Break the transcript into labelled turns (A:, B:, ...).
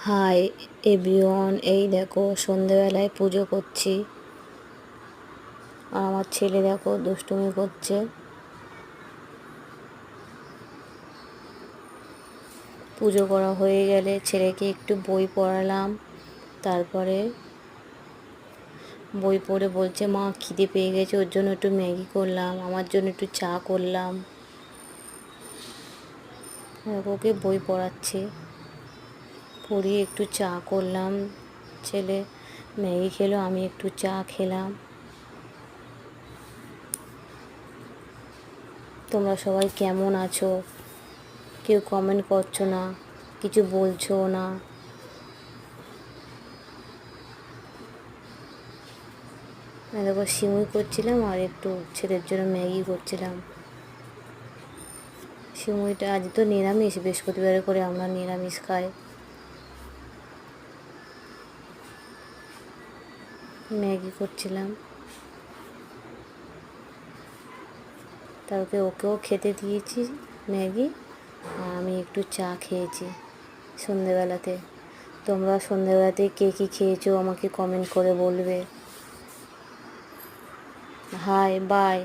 A: Hi everyone, এই দেখো সন্ধেবেলায় পুজো করছি। আর আমার ছেলে দেখো দুষ্টুমি করছে। পুজো করা হয়ে গেলে ছেলেকে একটু বই পড়ালাম। তারপরে বই পড়ে বলছে মা খিদে পেয়ে গেছে, ওর জন্য একটু ম্যাগি করলাম, আমার জন্য একটু চা করলাম। ওকে বই পড়াচ্ছি, পড়িয়ে একটু চা করলাম। ছেলে ম্যাগি খেলো, আমি একটু চা খেলাম। তোমরা সবাই কেমন আছো? কেউ কমেন্ট করছো না, কিছু বলছো না। দেখো সিমুই করছিলাম আর একটু ছেলের জন্য ম্যাগি করছিলাম। সিমুইটা আজ তো নিরামিষ, বৃহস্পতিবারে করে আমরা নিরামিষ খাই। ম্যাগি করছিলাম, তারপরে ওকেও খেতে দিয়েছি ম্যাগি, আর আমি একটু চা খেয়েছি সন্ধেবেলাতে। তোমরা সন্ধেবেলাতে কে কী খেয়েছো আমাকে কমেন্ট করে বলবে। High by.